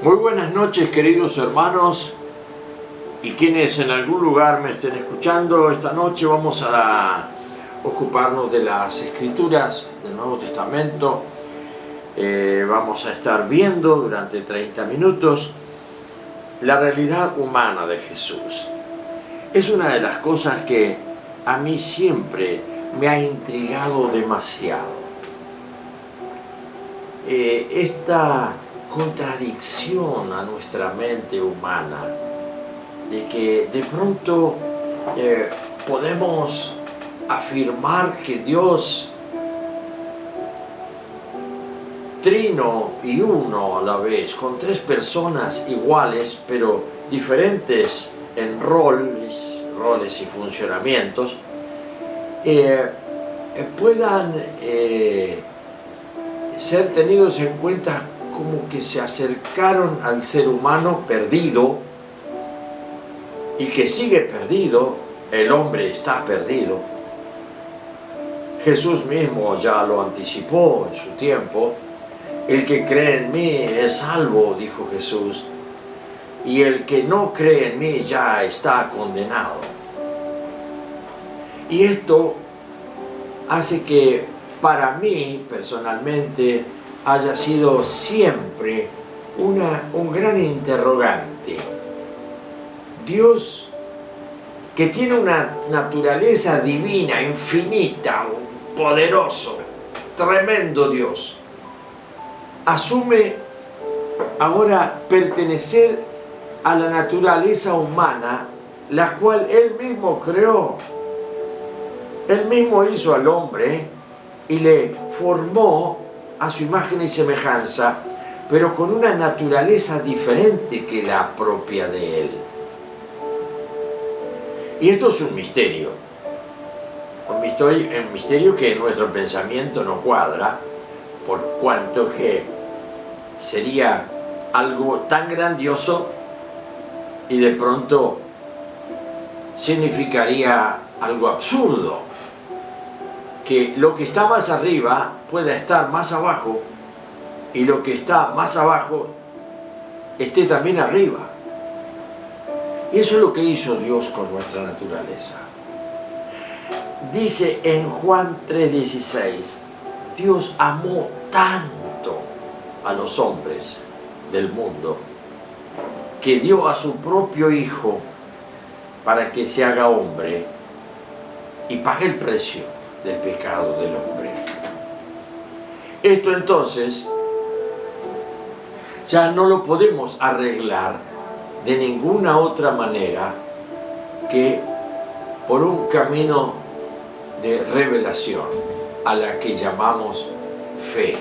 Muy buenas noches, queridos hermanos, y quienes en algún lugar me estén escuchando. Esta noche vamos a ocuparnos de las Escrituras del Nuevo Testamento. Vamos a estar viendo durante 30 minutos la realidad humana de Jesús. Es una de las cosas que a mí siempre me ha intrigado demasiado. Esta contradicción a nuestra mente humana, de que de pronto podemos afirmar que Dios, trino y uno a la vez, con tres personas iguales pero diferentes en roles y funcionamientos, puedan ser tenidos en cuenta como que se acercaron al ser humano perdido y que sigue perdido. El hombre está perdido. Jesús mismo ya lo anticipó en su tiempo. El que cree en mí es salvo, dijo Jesús, y el que no cree en mí ya está condenado. Y esto hace que para mí personalmente haya sido siempre un gran interrogante. Dios, que tiene una naturaleza divina, infinita, poderoso, tremendo Dios, asume ahora pertenecer a la naturaleza humana, la cual Él mismo creó. Él mismo hizo al hombre y le formó a su imagen y semejanza, pero con una naturaleza diferente que la propia de Él. Y esto es un misterio que en nuestro pensamiento no cuadra, por cuanto que sería algo tan grandioso y de pronto significaría algo absurdo, que lo que está más arriba pueda estar más abajo y lo que está más abajo esté también arriba. Y eso es lo que hizo Dios con nuestra naturaleza. Dice en Juan 3:16, Dios amó tanto a los hombres del mundo que dio a su propio Hijo para que se haga hombre y pague el precio del pecado del hombre. Esto entonces ya no lo podemos arreglar de ninguna otra manera que por un camino de revelación a la que llamamos fe.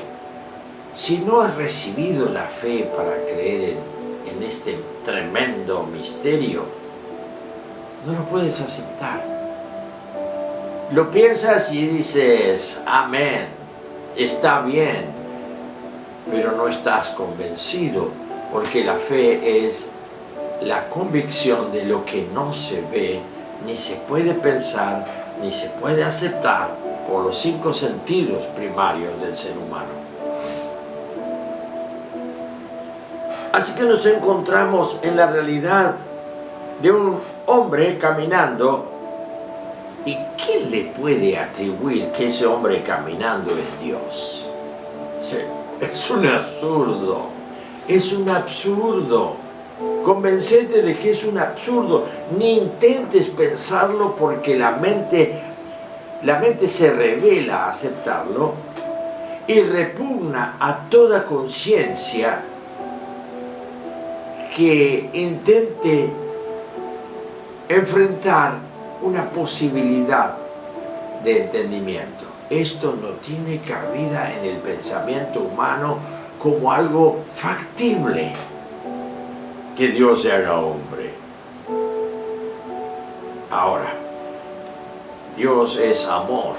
Si no has recibido la fe para creer en este tremendo misterio, no lo puedes aceptar. Lo piensas y dices, amén, está bien, pero no estás convencido, porque la fe es la convicción de lo que no se ve, ni se puede pensar, ni se puede aceptar por los 5 sentidos primarios del ser humano. Así que nos encontramos en la realidad de un hombre caminando. ¿Y quién le puede atribuir que ese hombre caminando es Dios? Es un absurdo, es un absurdo. Convencete de que es un absurdo. Ni intentes pensarlo, porque la mente se revela a aceptarlo y repugna a toda conciencia que intente enfrentar una posibilidad de entendimiento. Esto no tiene cabida en el pensamiento humano como algo factible, que Dios se haga hombre. Ahora, Dios es amor,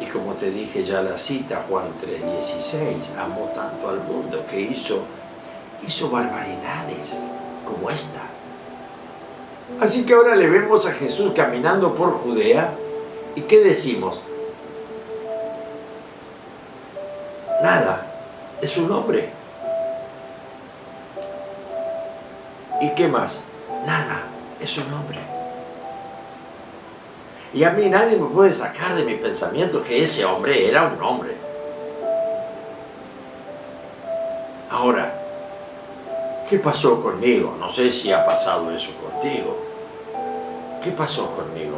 y como te dije ya la cita, Juan 3:16, amó tanto al mundo que hizo barbaridades como esta. Así que ahora le vemos a Jesús caminando por Judea, ¿y qué decimos? Nada, es un hombre. ¿Y qué más? Nada, es un hombre. Y a mí nadie me puede sacar de mi pensamiento que ese hombre era un hombre. Ahora, ¿qué pasó conmigo? No sé si ha pasado eso contigo. ¿Qué pasó conmigo?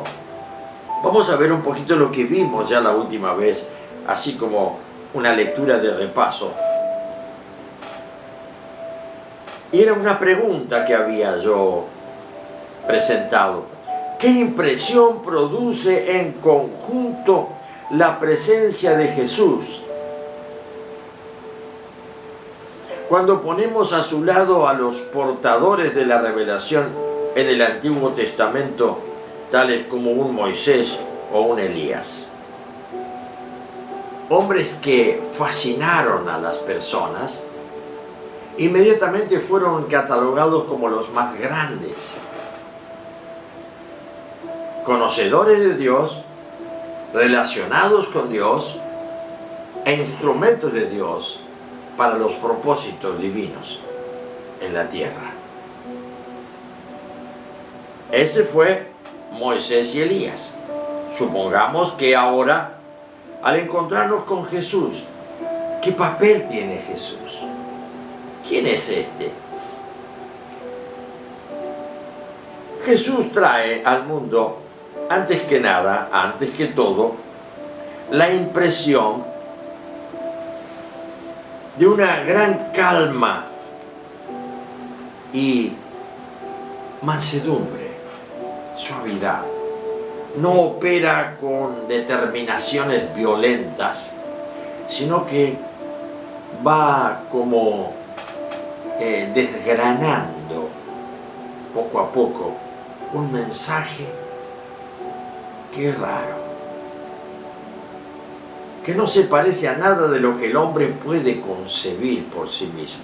Vamos a ver un poquito lo que vimos ya la última vez, así como una lectura de repaso. Y era una pregunta que había yo presentado. ¿Qué impresión produce en conjunto la presencia de Jesús cuando ponemos a su lado a los portadores de la revelación en el Antiguo Testamento, tales como un Moisés o un Elías? Hombres que fascinaron a las personas, inmediatamente fueron catalogados como los más grandes, conocedores de Dios, relacionados con Dios e instrumentos de Dios para los propósitos divinos en la tierra. Ese fue Moisés y Elías. Supongamos que ahora, al encontrarnos con Jesús, ¿qué papel tiene Jesús? ¿Quién es este? Jesús trae al mundo, antes que nada, antes que todo, la impresión de una gran calma y mansedumbre, suavidad. No opera con determinaciones violentas, sino que va como desgranando poco a poco un mensaje que es raro, que no se parece a nada de lo que el hombre puede concebir por sí mismo.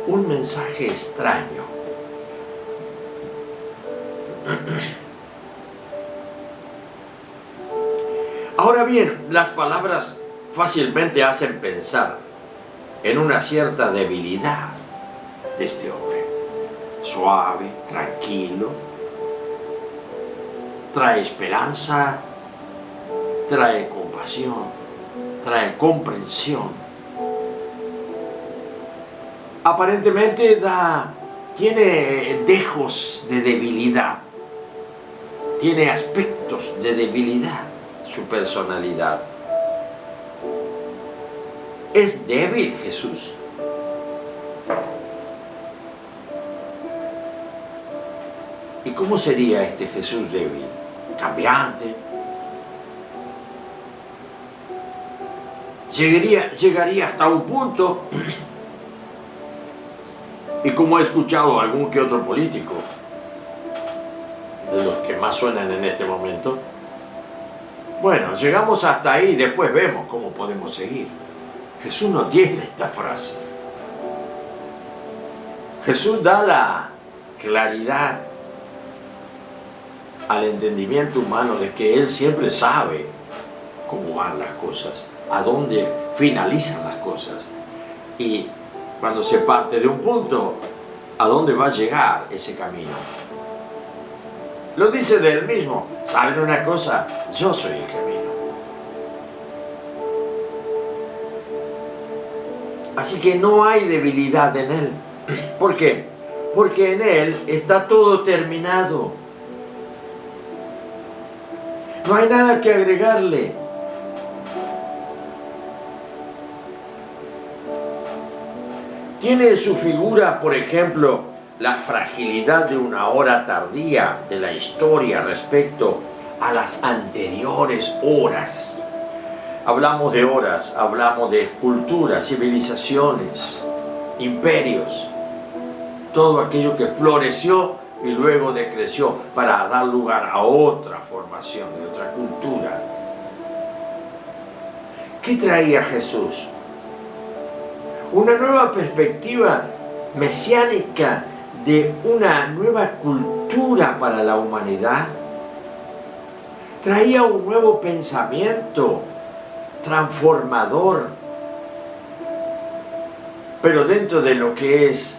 Un mensaje extraño. Ahora bien, las palabras fácilmente hacen pensar en una cierta debilidad de este hombre. Suave, tranquilo, trae esperanza, trae compasión, trae comprensión. Aparentemente tiene dejos de debilidad, tiene aspectos de debilidad su personalidad. ¿Es débil Jesús? ¿Y cómo sería este Jesús débil? Cambiante. Llegaría hasta un punto, y como he escuchado a algún que otro político, de los que más suenan en este momento, bueno, llegamos hasta ahí, después vemos cómo podemos seguir. Jesús no tiene esta frase. Jesús da la claridad al entendimiento humano de que Él siempre sabe cómo van las cosas, a dónde finalizan las cosas, y cuando se parte de un punto, a dónde va a llegar ese camino. Lo dice de Él mismo. ¿Saben una cosa? Yo soy el camino. Así que no hay debilidad en Él. ¿Por qué? Porque en Él está todo terminado. No hay nada que agregarle. Tiene su figura, por ejemplo, la fragilidad de una hora tardía de la historia respecto a las anteriores horas. Hablamos de horas, hablamos de culturas, civilizaciones, imperios, todo aquello que floreció y luego decreció para dar lugar a otra formación, de otra cultura. ¿Qué traía Jesús? Una nueva perspectiva mesiánica de una nueva cultura para la humanidad. Traía un nuevo pensamiento transformador, pero dentro de lo que es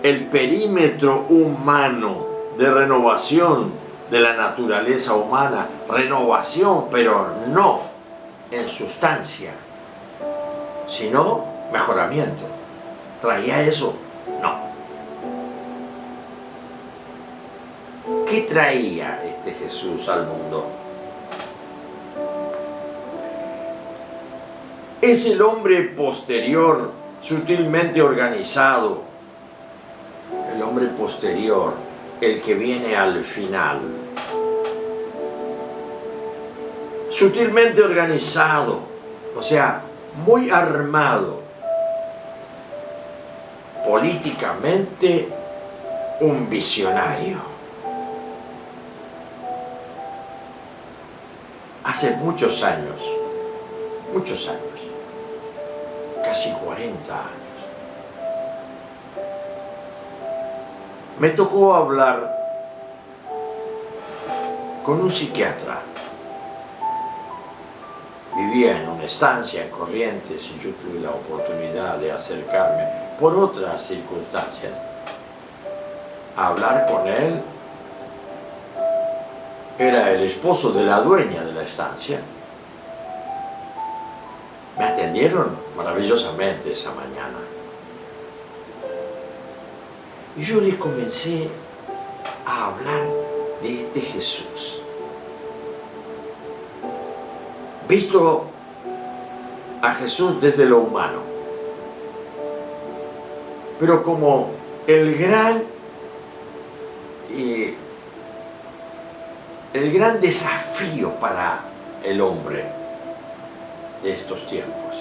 el perímetro humano de renovación de la naturaleza humana, renovación, pero no en sustancia, sino mejoramiento. ¿Traía eso? No. ¿Qué traía este Jesús al mundo? Es el hombre posterior, sutilmente organizado, el hombre posterior, el que viene al final. Sutilmente organizado, o sea, muy armado, políticamente un visionario. Hace muchos años, casi 40 años, me tocó hablar con un psiquiatra. Vivía en una estancia en Corrientes y yo tuve la oportunidad de acercarme por otras circunstancias a hablar con él. Era el esposo de la dueña de la estancia. Me atendieron maravillosamente esa mañana. Y yo le comencé a hablar de este Jesús. Visto a Jesús desde lo humano, pero como el gran desafío para el hombre de estos tiempos.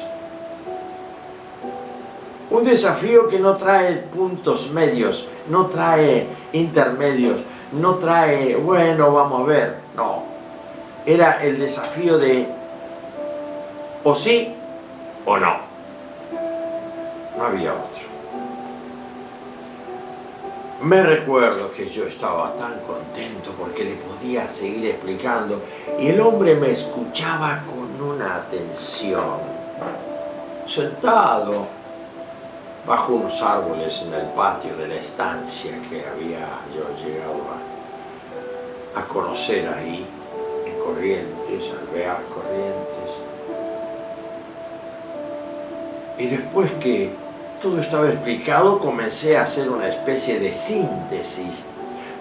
Un desafío que no trae puntos medios, no trae intermedios, no trae, bueno, vamos a ver, no. Era el desafío de o sí o no. No había otro. Me recuerdo que yo estaba tan contento porque le podía seguir explicando y el hombre me escuchaba con una atención, sentado bajo unos árboles en el patio de la estancia que había yo llegado a conocer ahí, en Corrientes, Alvear, Corrientes. Y después que todo estaba explicado, comencé a hacer una especie de síntesis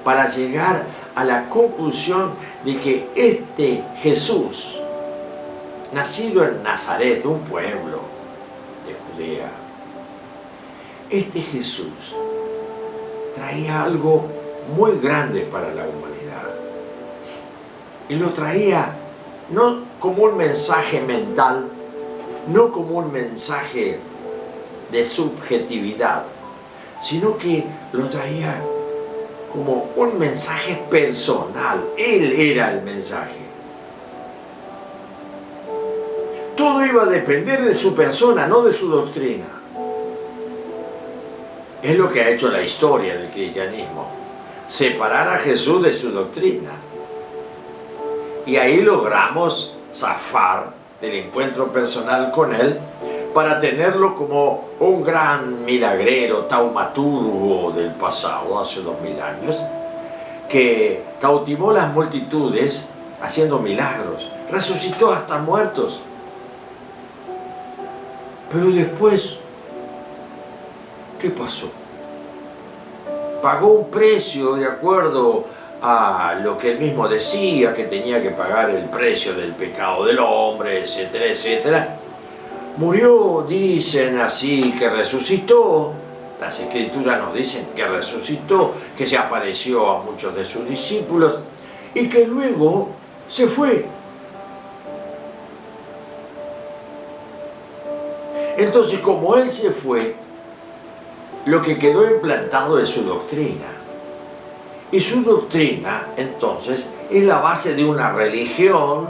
para llegar a la conclusión de que este Jesús, nacido en Nazaret, un pueblo de Judea, este Jesús traía algo muy grande para la humanidad. Y lo traía no como un mensaje mental, no como un mensaje de subjetividad, sino que lo traía como un mensaje personal. Él era el mensaje. Todo iba a depender de su persona, no de su doctrina. Es lo que ha hecho la historia del cristianismo, separar a Jesús de su doctrina. Y ahí logramos zafar del encuentro personal con Él para tenerlo como un gran milagrero, taumaturgo del pasado, hace 2000 años, que cautivó las multitudes haciendo milagros, resucitó hasta muertos. Pero después, ¿qué pasó? Pagó un precio de acuerdo a lo que él mismo decía, que tenía que pagar el precio del pecado del hombre, etcétera, etcétera. Murió, dicen así, que resucitó. Las escrituras nos dicen que resucitó, que se apareció a muchos de sus discípulos y que luego se fue. Entonces, como él se fue, lo que quedó implantado es su doctrina. Y su doctrina, entonces, es la base de una religión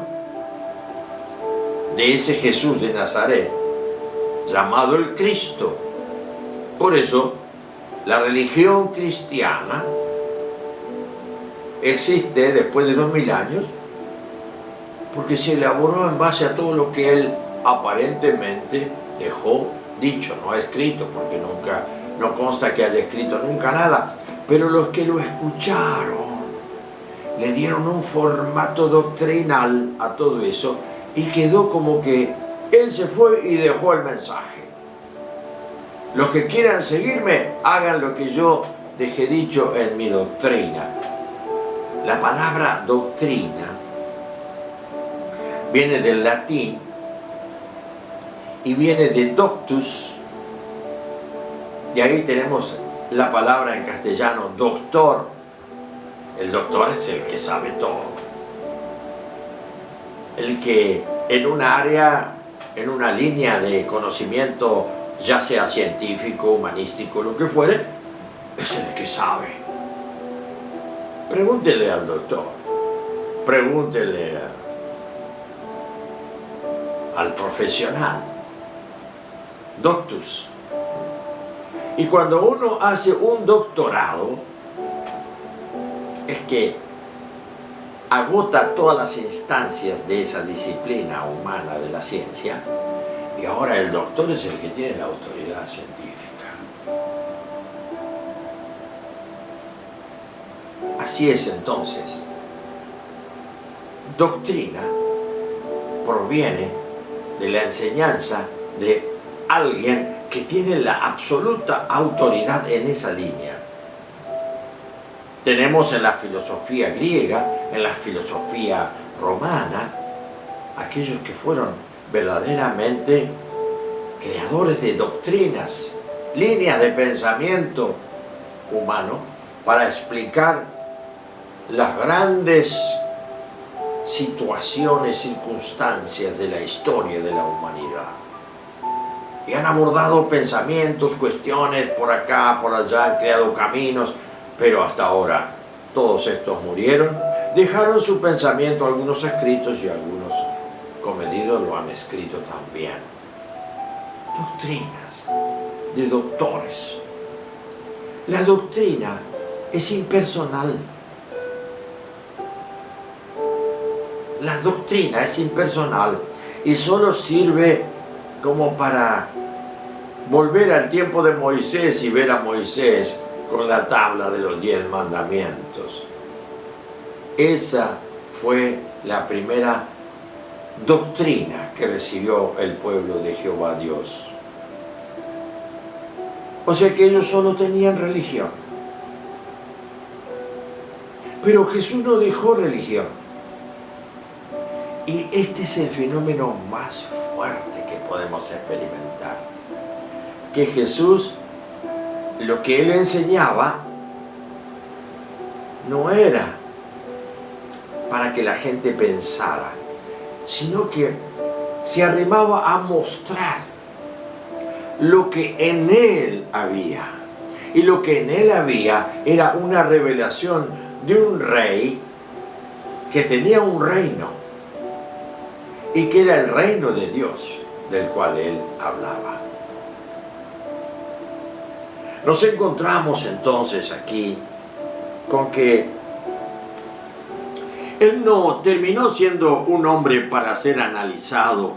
de ese Jesús de Nazaret, llamado el Cristo. Por eso, la religión cristiana existe después de 2000 años, porque se elaboró en base a todo lo que él aparentemente dejó dicho, no escrito, porque nunca no consta que haya escrito nunca nada, pero los que lo escucharon le dieron un formato doctrinal a todo eso y quedó como que él se fue y dejó el mensaje. Los que quieran seguirme, hagan lo que yo dejé dicho en mi doctrina. La palabra doctrina viene del latín y viene de doctus. Y ahí tenemos la palabra en castellano doctor. El doctor es el que sabe todo. El que en un área, en una línea de conocimiento, ya sea científico, humanístico, lo que fuere, es el que sabe. Pregúntele al doctor, pregúntele al profesional, doctus. Y cuando uno hace un doctorado, es que agota todas las instancias de esa disciplina humana de la ciencia, y ahora el doctor es el que tiene la autoridad científica. Así es entonces. Doctrina proviene de la enseñanza de alguien que tiene la absoluta autoridad en esa línea. Tenemos en la filosofía griega, en la filosofía romana, aquellos que fueron verdaderamente creadores de doctrinas, líneas de pensamiento humano para explicar las grandes situaciones, circunstancias de la historia de la humanidad. Y han abordado pensamientos, cuestiones por acá, por allá, han creado caminos, pero hasta ahora todos estos murieron, dejaron su pensamiento, algunos escritos y algunos comedidos lo han escrito también. Doctrinas de doctores. La doctrina es impersonal. La doctrina es impersonal y solo sirve como para volver al tiempo de Moisés y ver a Moisés con la tabla de los 10 mandamientos. Esa fue la primera doctrina que recibió el pueblo de Jehová Dios. O sea que ellos solo tenían religión. Pero Jesús no dejó religión. Y este es el fenómeno más fuerte que podemos experimentar. Que Jesús, lo que Él enseñaba, no era para que la gente pensara, sino que se arrimaba a mostrar lo que en Él había. Y lo que en Él había era una revelación de un rey que tenía un reino y que era el reino de Dios del cual Él hablaba. Nos encontramos entonces aquí con que Él no terminó siendo un hombre para ser analizado,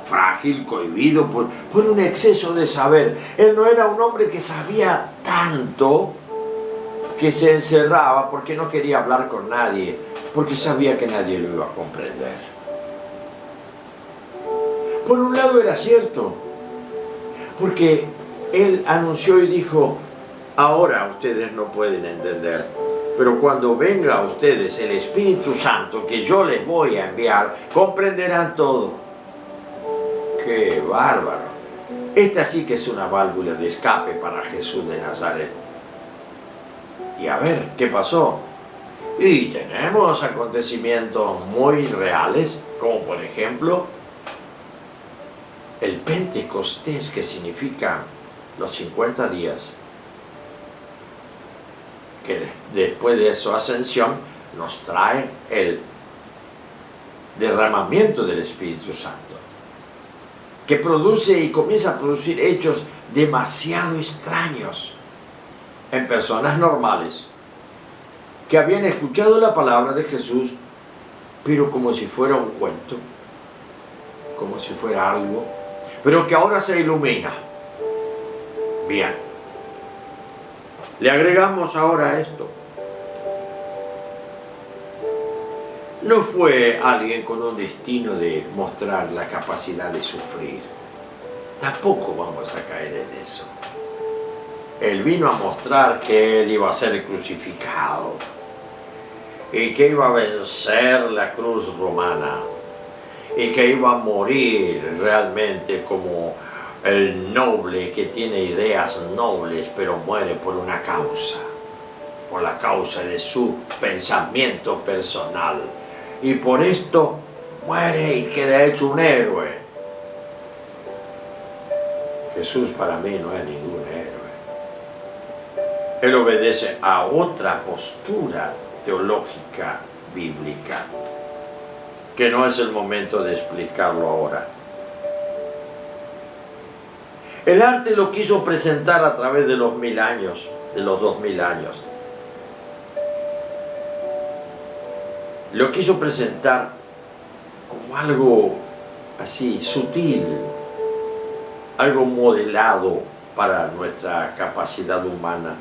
frágil, cohibido por un exceso de saber. Él no era un hombre que sabía tanto que se encerraba porque no quería hablar con nadie, porque sabía que nadie lo iba a comprender. Por un lado era cierto, porque Él anunció y dijo, ahora ustedes no pueden entender, pero cuando venga a ustedes el Espíritu Santo que yo les voy a enviar, comprenderán todo. ¡Qué bárbaro! Esta sí que es una válvula de escape para Jesús de Nazaret. Y a ver, ¿qué pasó? Y tenemos acontecimientos muy reales, como por ejemplo el Pentecostés, que significa los 50 días, que después de su ascensión nos trae el derramamiento del Espíritu Santo, que produce y comienza a producir hechos demasiado extraños en personas normales que habían escuchado la palabra de Jesús, pero como si fuera un cuento, como si fuera algo, pero que ahora se ilumina. Bien. Le agregamos ahora esto. No fue alguien con un destino de mostrar la capacidad de sufrir. Tampoco vamos a caer en eso. Él vino a mostrar que él iba a ser crucificado y que iba a vencer la cruz romana y que iba a morir realmente como el noble que tiene ideas nobles pero muere por una causa, por la causa de su pensamiento personal, y por esto muere y queda hecho un héroe. Jesús para mí no es ningún héroe. Él obedece a otra postura teológica bíblica que no es el momento de explicarlo ahora. El arte lo quiso presentar a través de los 1000 años, de los 2000 años. Lo quiso presentar como algo así, sutil, algo modelado para nuestra capacidad humana.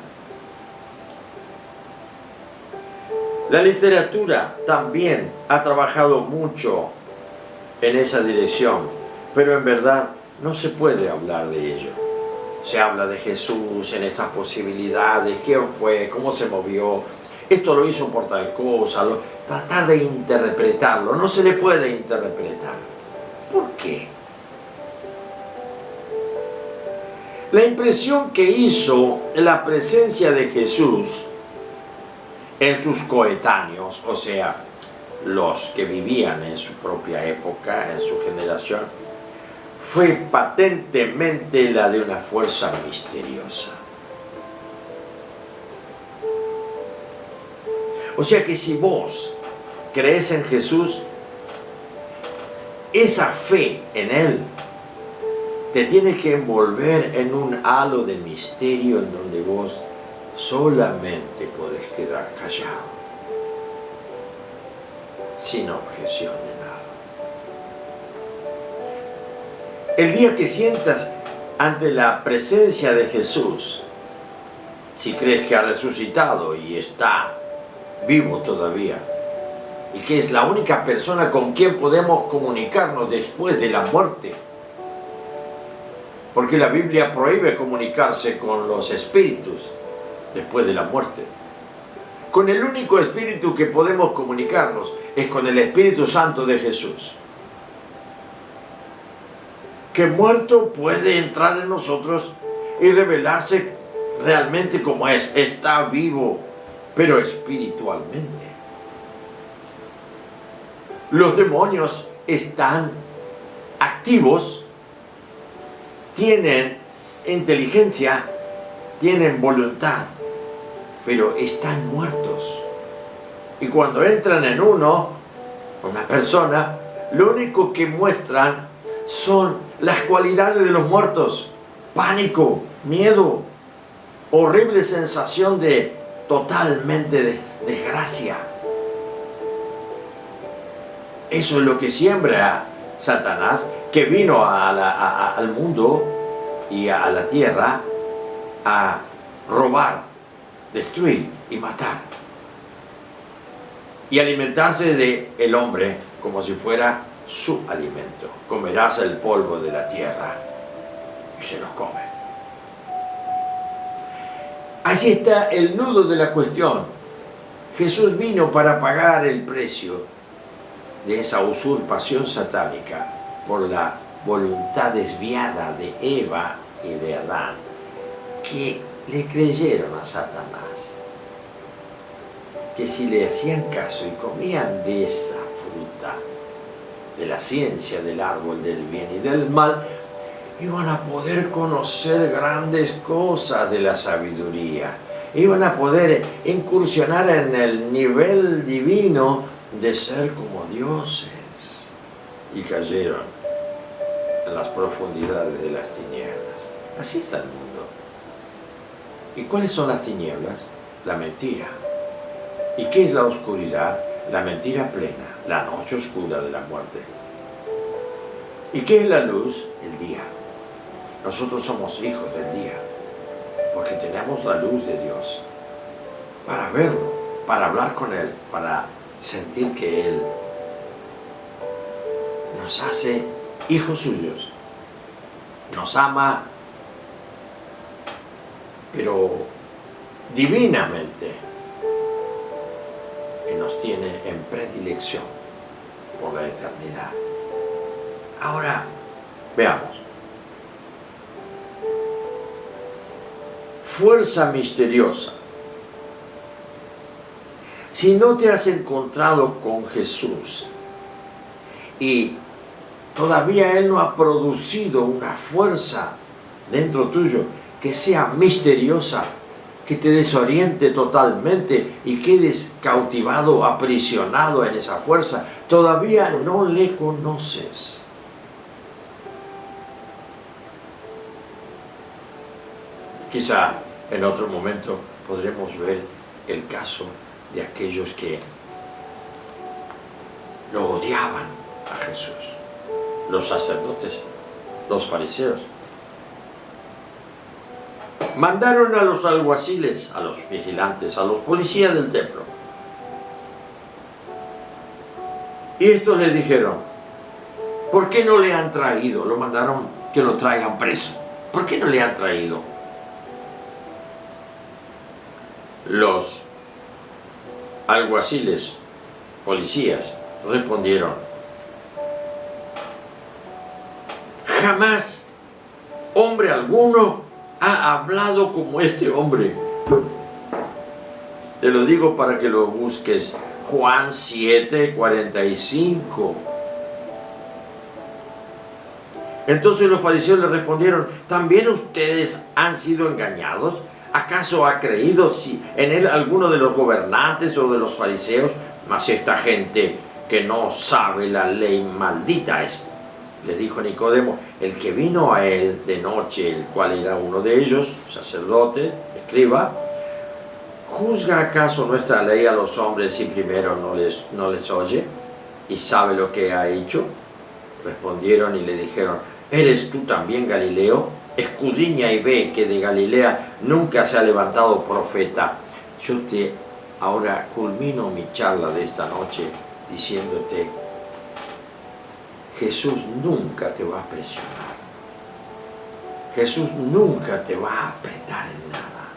La literatura también ha trabajado mucho en esa dirección, pero en verdad no se puede hablar de ello. Se habla de Jesús en estas posibilidades, quién fue, cómo se movió, esto lo hizo por tal cosa, tratar de interpretarlo, no se le puede interpretar. ¿Por qué? La impresión que hizo la presencia de Jesús en sus coetáneos, o sea, los que vivían en su propia época, en su generación, fue patentemente la de una fuerza misteriosa. O sea que si vos crees en Jesús, esa fe en Él te tiene que envolver en un halo de misterio en donde vos solamente podés quedar callado, sin objeción de nada. El día que sientas ante la presencia de Jesús, si crees que ha resucitado y está vivo todavía, y que es la única persona con quien podemos comunicarnos después de la muerte, porque la Biblia prohíbe comunicarse con los espíritus después de la muerte. Con el único espíritu que podemos comunicarnos es con el Espíritu Santo de Jesús, que muerto puede entrar en nosotros y revelarse realmente como es, está vivo, pero espiritualmente. Los demonios están activos, tienen inteligencia, tienen voluntad, pero están muertos. Y cuando entran en una persona, lo único que muestran son las cualidades de los muertos: pánico, miedo, horrible sensación de totalmente desgracia. Eso es lo que siembra Satanás, que vino al mundo y a la tierra a robar, destruir y matar, y alimentarse del hombre como si fuera su alimento. Comerás el polvo de la tierra, y se los come. Allí está el nudo de la cuestión. Jesús vino para pagar el precio de esa usurpación satánica por la voluntad desviada de Eva y de Adán, que le creyeron a Satanás, que si le hacían caso y comían de esa fruta, de la ciencia del árbol del bien y del mal, iban a poder conocer grandes cosas de la sabiduría, iban a poder incursionar en el nivel divino de ser como dioses, y cayeron en las profundidades de las tinieblas. Así está el mundo. ¿Y cuáles son las tinieblas? La mentira. ¿Y qué es la oscuridad? La mentira plena, la noche oscura de la muerte. ¿Y qué es la luz? El día. Nosotros somos hijos del día. porque tenemos la luz de Dios para verlo, para hablar con Él, para sentir que Él nos hace hijos suyos, nos ama, pero divinamente, y nos tiene en predilección por la eternidad. Ahora, veamos. Fuerza misteriosa. Si no te has encontrado con Jesús y todavía Él no ha producido una fuerza dentro tuyo que sea misteriosa, que te desoriente totalmente y quedes cautivado, aprisionado en esa fuerza, todavía no le conoces. Quizá en otro momento podremos ver el caso de aquellos que lo odiaban a Jesús, los sacerdotes, los fariseos. Mandaron a los alguaciles, a los vigilantes, a los policías del templo. Y estos les dijeron, ¿por qué no le han traído? Lo mandaron que lo traigan preso. ¿Por qué no le han traído? Los alguaciles, policías, respondieron, jamás hombre alguno ha hablado como este hombre. Te lo digo para que lo busques. Juan 7:45. Entonces los fariseos le respondieron, ¿también ustedes han sido engañados? ¿Acaso ha creído en él alguno de los gobernantes o de los fariseos? Mas esta gente que no sabe la ley maldita es. Les dijo Nicodemo, el que vino a él de noche, el cual era uno de ellos, sacerdote, escriba, ¿juzga acaso nuestra ley a los hombres si primero no les oye y sabe lo que ha hecho? Respondieron y le dijeron, ¿eres tú también Galileo? Escudriña y ve que de Galilea nunca se ha levantado profeta. Yo ahora culmino mi charla de esta noche diciéndote, Jesús nunca te va a presionar. Jesús nunca te va a apretar en nada.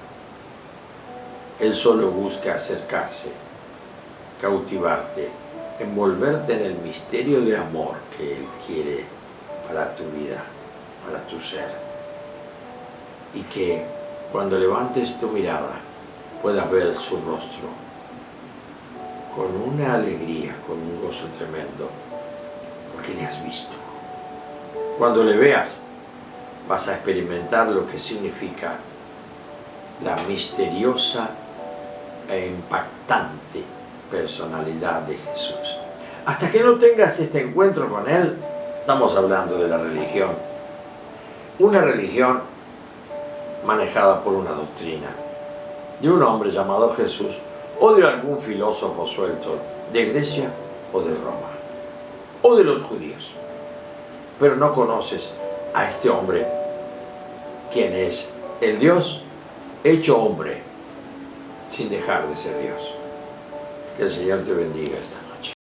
Él solo busca acercarse, cautivarte, envolverte en el misterio de amor que Él quiere para tu vida, para tu ser. Y que cuando levantes tu mirada puedas ver su rostro con una alegría, con un gozo tremendo, porque le has visto. Cuando le veas, vas a experimentar lo que significa la misteriosa e impactante personalidad de Jesús. Hasta que no tengas este encuentro con Él, estamos hablando de la religión. Una religión manejada por una doctrina de un hombre llamado Jesús o de algún filósofo suelto de Grecia o de Roma o de los judíos, pero no conoces a este hombre, quien es el Dios hecho hombre sin dejar de ser Dios. Que el Señor te bendiga esta noche.